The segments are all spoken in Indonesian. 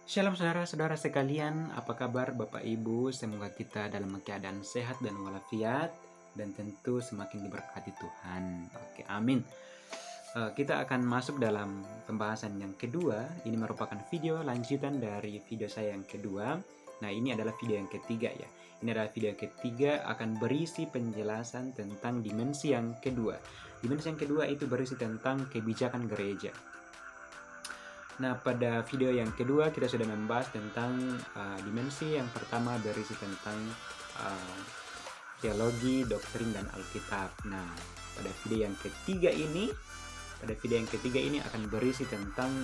Shalom saudara-saudara sekalian, apa kabar Bapak Ibu? Semoga kita dalam keadaan sehat dan walafiat dan tentu semakin diberkati Tuhan. Oke, amin. Kita akan masuk dalam pembahasan yang kedua. Ini merupakan video lanjutan dari video saya yang kedua. Nah, ini adalah video yang ketiga ya. Ini adalah video yang ketiga akan berisi penjelasan tentang dimensi yang kedua. Dimensi yang kedua itu berisi tentang kebijakan gereja. Nah, pada video yang kedua kita sudah membahas tentang dimensi yang pertama berisi tentang teologi, doktrin, dan Alkitab. Nah, pada video yang ketiga ini akan berisi tentang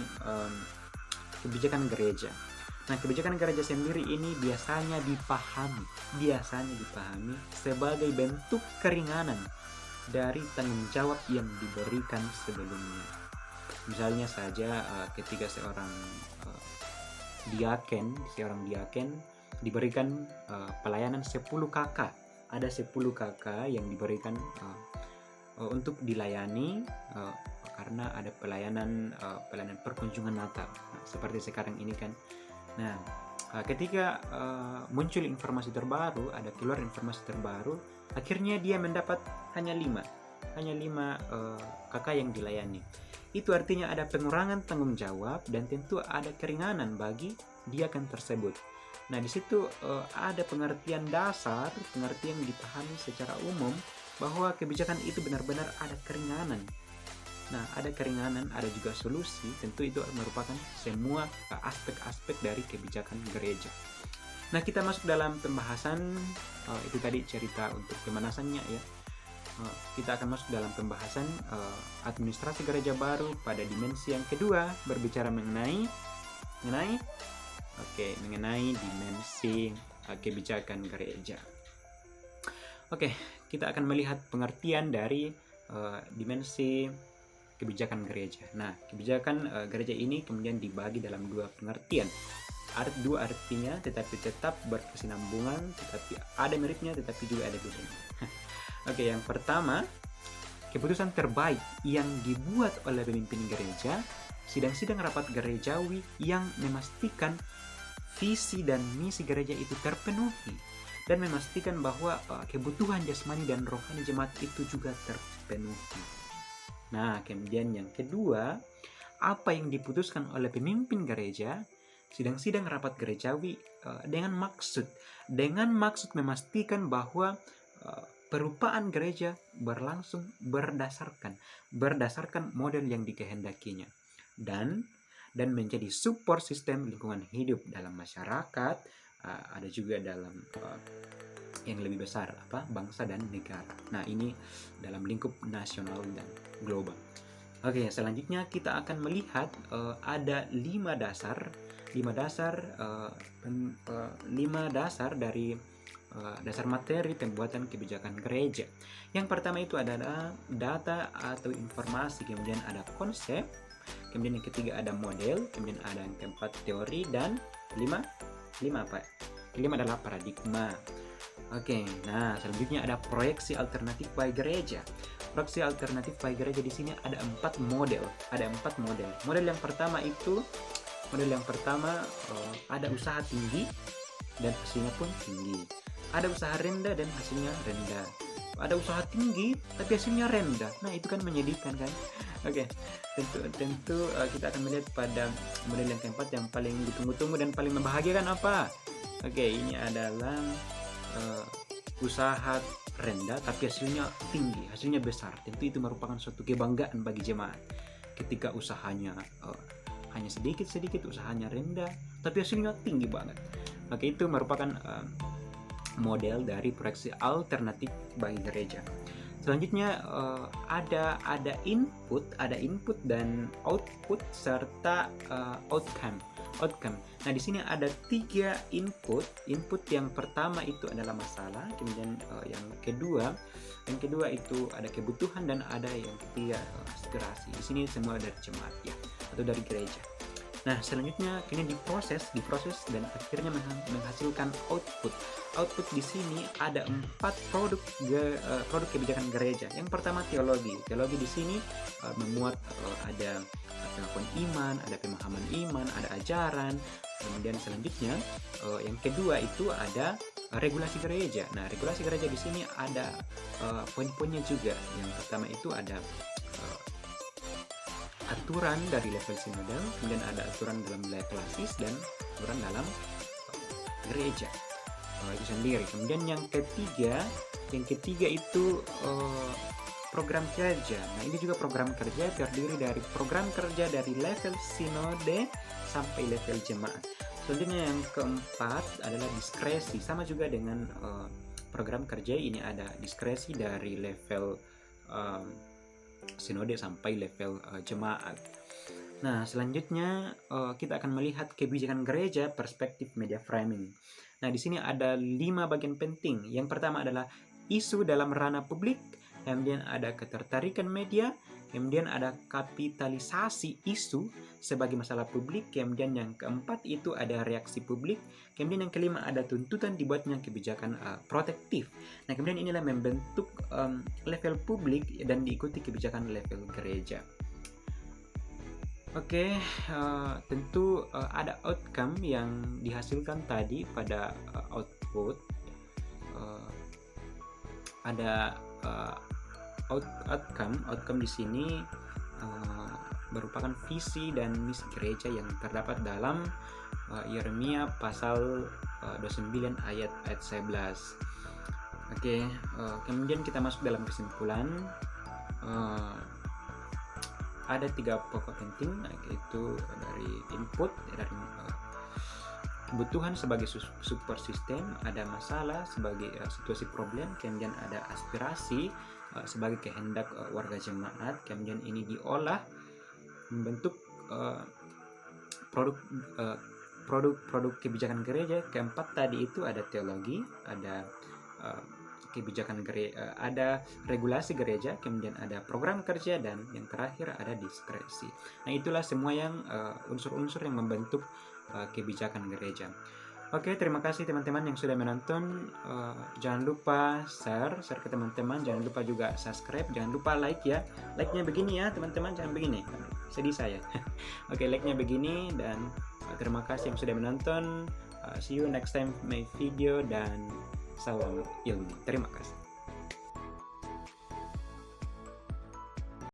kebijakan gereja. Nah, kebijakan gereja sendiri ini biasanya dipahami sebagai bentuk keringanan dari tanggung jawab yang diberikan sebelumnya. Misalnya saja ketika seorang diaken diberikan pelayanan 10 kakak. Ada 10 kakak yang diberikan untuk dilayani karena ada pelayanan perkunjungan Natal. Nah, seperti sekarang ini kan. Nah, ketika muncul informasi terbaru, keluar informasi terbaru, akhirnya dia mendapat hanya 5 kakak yang dilayani. Itu artinya ada pengurangan tanggung jawab dan tentu ada keringanan bagi diaken tersebut. Nah, di situ ada pengertian dasar, pengertian yang dipahami secara umum bahwa kebijakan itu benar-benar ada keringanan. Nah, ada keringanan, ada juga solusi. Tentu itu merupakan semua aspek-aspek dari kebijakan gereja. Nah, kita masuk dalam pembahasan. Itu tadi cerita untuk pemanasannya ya. Kita akan masuk dalam pembahasan administrasi gereja baru pada dimensi yang kedua, berbicara mengenai dimensi kebijakan gereja. Oke, kita akan melihat pengertian dari dimensi kebijakan gereja. Nah, kebijakan gereja ini kemudian dibagi dalam dua pengertian. Dua artinya, tetapi tetap berkesinambungan, tetapi ada miripnya, tetapi juga ada bedanya. Oke, yang pertama, keputusan terbaik yang dibuat oleh pemimpin gereja, sidang-sidang rapat gerejawi yang memastikan visi dan misi gereja itu terpenuhi dan memastikan bahwa kebutuhan jasmani dan rohani jemaat itu juga terpenuhi. Nah, kemudian yang kedua, apa yang diputuskan oleh pemimpin gereja, sidang-sidang rapat gerejawi dengan maksud memastikan bahwa perupaan gereja berlangsung berdasarkan model yang dikehendakinya dan menjadi support sistem lingkungan hidup dalam masyarakat, ada juga dalam yang lebih besar bangsa dan negara. Nah, ini dalam lingkup nasional dan global. Oke, selanjutnya kita akan melihat ada 5 dasar dari dasar materi pembuatan kebijakan gereja. Yang pertama itu adalah data atau informasi, kemudian ada konsep, kemudian yang ketiga ada model, kemudian ada yang keempat teori, dan kelima adalah paradigma. Oke, nah selanjutnya ada proyeksi alternatif bagi gereja. Proyeksi alternatif bagi gereja di sini ada 4 model. Model yang pertama ada usaha tinggi dan hasilnya pun tinggi. Ada usaha rendah dan hasilnya rendah. Ada usaha tinggi tapi hasilnya rendah. Nah, itu kan menyedihkan kan? Oke, tentu kita akan melihat pada model yang keempat yang paling ditunggu-tunggu dan paling membahagiakan apa? Oke, ini adalah usaha rendah tapi hasilnya tinggi, hasilnya besar. Tentu itu merupakan suatu kebanggaan bagi jemaat. Ketika usahanya hanya sedikit, usahanya rendah tapi hasilnya tinggi banget. Oke, itu merupakan model dari proyeksi alternatif bagi gereja. Selanjutnya ada input dan output serta outcome. Nah, di sini ada 3 input. Input yang pertama itu adalah masalah, kemudian yang kedua itu ada kebutuhan, dan ada yang ketiga aspirasi. Di sini semua dari jemaat ya, atau dari gereja. Nah, selanjutnya kini diproses dan akhirnya menghasilkan output. Output di sini ada 4 produk kebijakan gereja. Yang pertama teologi. Teologi di sini memuat ada pengakuan iman, ada pemahaman iman, ada ajaran, Kemudian selanjutnya yang kedua itu ada regulasi gereja. Nah, regulasi gereja di sini ada poin-poinnya juga. Yang pertama itu ada aturan dari level sinodal, kemudian ada aturan dalam wilayah klasis dan aturan dalam gereja itu sendiri. Kemudian yang ketiga itu program kerja. Nah, ini juga program kerja terdiri dari program kerja dari level sinode sampai level jemaat. Selanjutnya yang keempat adalah diskresi, sama juga dengan program kerja ini ada diskresi dari level sinode sampai level jemaat. Nah, selanjutnya kita akan melihat kebijakan gereja perspektif media framing. Nah, di sini ada 5 bagian penting. Yang pertama adalah isu dalam ranah publik, kemudian ada ketertarikan media, kemudian ada kapitalisasi isu sebagai masalah publik, kemudian yang keempat itu ada reaksi publik, kemudian yang kelima ada tuntutan dibuatnya kebijakan protektif. Nah, kemudian inilah membentuk level publik dan diikuti kebijakan level gereja. Oke, tentu ada outcome yang dihasilkan tadi pada output. Ada outcome di sini merupakan visi dan misi gereja yang terdapat dalam Yeremia pasal 29 ayat 11. Oke, kemudian kita masuk dalam kesimpulan. Ada 3 pokok penting, yaitu dari input, dari kebutuhan sebagai super sistem, ada masalah sebagai situasi problem, kemudian ada aspirasi sebagai kehendak warga jemaat, kemudian ini diolah membentuk produk kebijakan gereja. Keempat tadi itu ada teologi, ada kebijakan gereja, ada regulasi gereja, kemudian ada program kerja, dan yang terakhir ada diskresi. Nah, itulah semua yang unsur-unsur yang membentuk kebijakan gereja. Oke, terima kasih teman-teman yang sudah menonton. Jangan lupa share ke teman-teman, jangan lupa juga subscribe, jangan lupa like ya. Like-nya begini ya teman-teman, jangan begini, sedih saya. Oke, like-nya begini, dan terima kasih yang sudah menonton. See you next time my video, dan salam ilmu. Terima kasih.